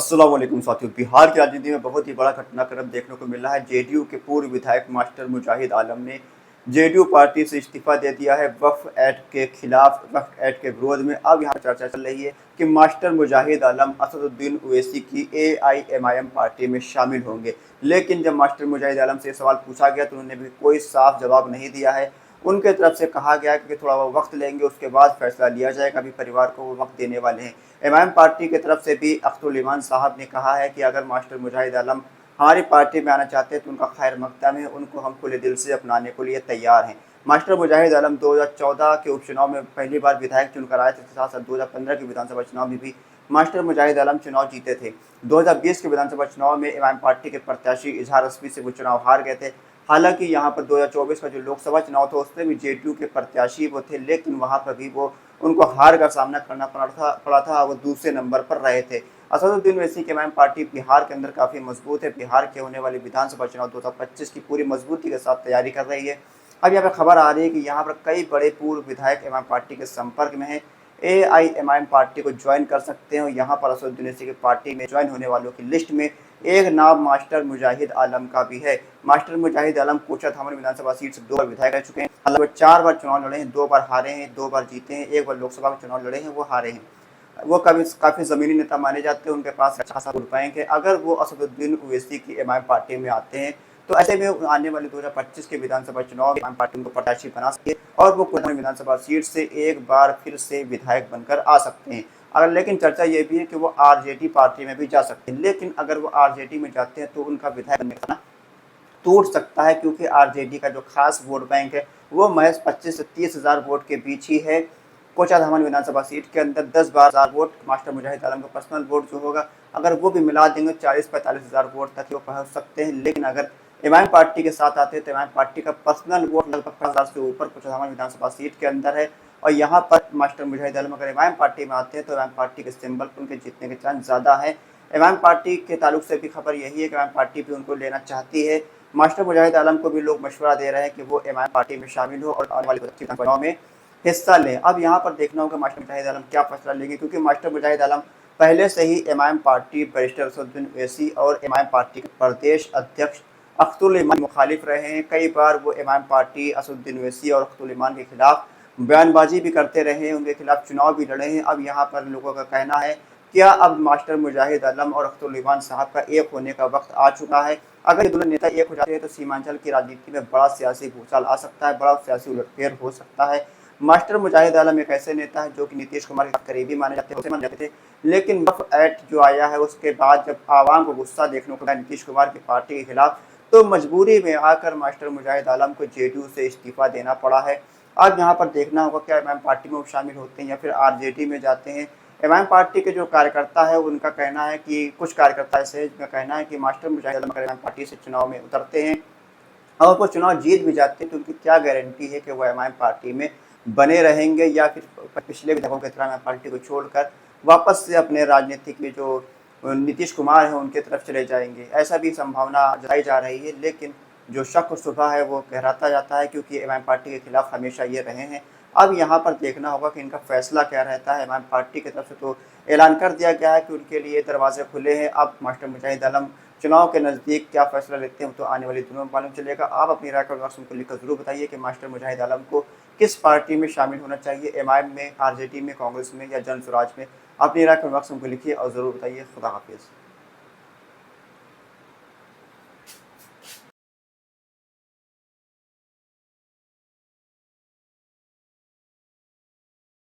अस्सलाम वालेकुम साथियों। बिहार की राजनीति में बहुत ही बड़ा घटनाक्रम देखने को मिला है। जेडीयू के पूर्व विधायक मास्टर मुजाहिद आलम ने जेडीयू पार्टी से इस्तीफा दे दिया है वक्फ एक्ट के खिलाफ, वक्फ एक्ट के विरोध में। अब यहाँ चर्चा चल रही है कि मास्टर मुजाहिद आलम असदुद्दीन ओवैसी की एआईएमआईएम पार्टी में शामिल होंगे। लेकिन जब मास्टर मुजाहिद आलम से सवाल पूछा गया तो उन्होंने भी कोई साफ जवाब नहीं दिया है। उनके तरफ से कहा गया कि थोड़ा वो वक्त लेंगे, उसके बाद फैसला लिया जाएगा, अभी परिवार को वो वक्त देने वाले हैं। एमआईएम पार्टी की तरफ से भी अख्तरुल ईमान साहब ने कहा है कि अगर मास्टर मुजाहिद आलम हमारी पार्टी में आना चाहते हैं तो उनका खैर मकदम है, उनको हम खुले दिल से अपनाने के लिए तैयार हैं। मास्टर मुजाहिद आलम 2014 के उपचुनाव में पहली बार विधायक चुनकर आए थे, साथ साथ 2015 के विधानसभा चुनाव में भी मास्टर मुजाहिद आलम चुनाव जीते थे। 2020 के विधानसभा चुनाव में एमआईएम पार्टी के प्रत्याशी इजहार रस्वी से वो चुनाव हार गए थे। हालांकि यहाँ पर 2024 का जो लोकसभा चुनाव था उसमें भी जेडीयू के प्रत्याशी वो थे, लेकिन वहाँ पर भी वो उनको हार का सामना करना पड़ा था। वो दूसरे नंबर पर रहे थे। असदुद्दीन ओवैसी की एमआईएम पार्टी बिहार के अंदर काफ़ी मजबूत है। बिहार के होने वाले विधानसभा चुनाव 2025 की पूरी मजबूती के साथ तैयारी कर रही है। अब यहाँ पर खबर आ रही है कि यहाँ पर कई बड़े पूर्व विधायक एमआईएम पार्टी के संपर्क में हैं, एआईएमआईएम पार्टी को ज्वाइन कर सकते हैं। यहाँ पर असदुद्दीन ओवैसी की पार्टी में ज्वाइन होने वालों की लिस्ट में एक नाम मास्टर मुजाहिद आलम का भी है। मास्टर मुजाहिद आलम कोचा धामन विधानसभा सीट से 2 बार विधायक रह चुके हैं। हालांकि वो 4 बार चुनाव लड़े हैं, 2 बार हारे हैं, 2 बार जीते हैं, 1 बार लोकसभा में चुनाव लड़े हैं, वो हारे हैं। वो काफ़ी ज़मीनी नेता माने जाते हैं, उनके पास अच्छा खासा वोट बैंक है। अगर वो असदुद्दीन ओवैसी की एमआईएम पार्टी में आते हैं तो ऐसे में आने वाले 2025 के विधानसभा चुनाव में एमआईएम पार्टी उनको प्रत्याशी बना सकती है और वो कोचा विधानसभा सीट से एक बार फिर से विधायक बनकर आ सकते हैं। अगर लेकिन चर्चा ये भी है कि वो आरजेडी पार्टी में भी जा सकते हैं, लेकिन अगर वो आरजेडी में जाते हैं तो उनका विधायक बनने का टूट सकता है, क्योंकि आरजेडी का जो खास वोट बैंक है वो महज 25 से 30 हज़ार वोट के बीच ही है। कोचा धामन विधानसभा सीट के अंदर 10-12 हज़ार वोट मास्टर मुजाहिद आलम का पर्सनल वोट जो होगा, अगर वो भी मिला देंगे 40-45 हज़ार वोट तक वो पहुँच सकते हैं। लेकिन अगर एमआईएम पार्टी के साथ आते हैं तो एमआईएम पार्टी का पर्सनल वोट लगभग 50,000 से ऊपर कोचा धामन विधानसभा सीट के अंदर है। और यहाँ पर मास्टर मुजाहिद आलम अगर एमआईएम पार्टी में आते हैं तो एमआईएम पार्टी के सिंबल पर उनके जीतने के चांस ज़्यादा है। एमआईएम पार्टी के ताल्लुक से भी खबर यही है कि एमआईएम पार्टी भी उनको लेना चाहती है। मास्टर मुजाहिद आलम को भी लोग मशवरा दे रहे हैं कि वो एमआईएम पार्टी में शामिल हो और आने वाले चुनाव में हिस्सा लें। अब यहाँ पर देखना होगा मास्टर मुजाहिद आलम क्या फैसला लेंगे, क्योंकि मास्टर मुजाहिद आलम पहले से ही MIM party barrister Asaduddin Owaisi और एमआईएम पार्टी के प्रदेश अध्यक्ष अख्तरुल ईमान मुखालिफ रहे हैं। कई बार वो एमआईएम पार्टी असदुद्दीन ओवैसी और अख्तरुल ईमान के खिलाफ बयानबाजी भी करते रहे हैं, उनके खिलाफ चुनाव भी लड़े हैं। अब यहाँ पर लोगों का कहना है क्या अब मास्टर मुजाहिद आलम और अख्तरुल ईमान साहब का एक होने का वक्त आ चुका है। अगर ये दोनों नेता एक हो जाते हैं तो सीमांचल की राजनीति में बड़ा सियासी भूचाल आ सकता है, बड़ा सियासी उलटफेर हो सकता है। मास्टर मुजाहिद आलम एक ऐसे नेता है जो कि नीतीश कुमार के करीबी माने जाते थे, लेकिन वक्फ एक्ट जो आया है उसके बाद जब आवाम को गुस्सा देखने को मिला नीतीश कुमार की पार्टी के खिलाफ, तो मजबूरी में आकर मास्टर मुजाहिद आलम को जेडीयू से इस्तीफा देना पड़ा है। अब यहाँ पर देखना होगा क्या एमआईएम पार्टी में वो शामिल होते हैं या फिर आरजेडी में जाते हैं। एमआईएम पार्टी के जो कार्यकर्ता है उनका कहना है कि कुछ कार्यकर्ता ऐसे हैं जिनका कहना है कि मास्टर मुजाहिद आलम अगर एमआईएम पार्टी से चुनाव में उतरते हैं और वो चुनाव जीत भी जाते हैं तो उनकी क्या गारंटी है कि वो एमआईएम पार्टी में बने रहेंगे या फिर पिछले विधायकों की तरह एमआईएम पार्टी को छोड़कर वापस से अपने राजनीतिक में जो नीतीश कुमार है उनके तरफ चले जाएंगे। ऐसा भी संभावना जताई जा रही है, लेकिन जो शक और शुबा है वो गहराता जाता है, क्योंकि एमआईएम पार्टी के खिलाफ हमेशा ये रहे हैं। अब यहाँ पर देखना होगा कि इनका फैसला क्या रहता है। एमआईएम पार्टी की तरफ से तो ऐलान कर दिया गया है कि उनके लिए दरवाजे खुले हैं। अब मास्टर मुजाहिद आलम चुनाव के नज़दीक क्या फैसला लेते हैं तो आने वाले दिनों में मालूम चलेगा। आप अपनी राय का वक्त को लिखकर जरूर बताइए कि मास्टर मुजाहिद आलम को किस पार्टी में शामिल होना चाहिए, एमआईएम में, आरजेडी में, कांग्रेस में या जन स्वराज में। अपनी राय का वक्त को लिखिए और ज़रूर बताइए। खुदा हाफिज़।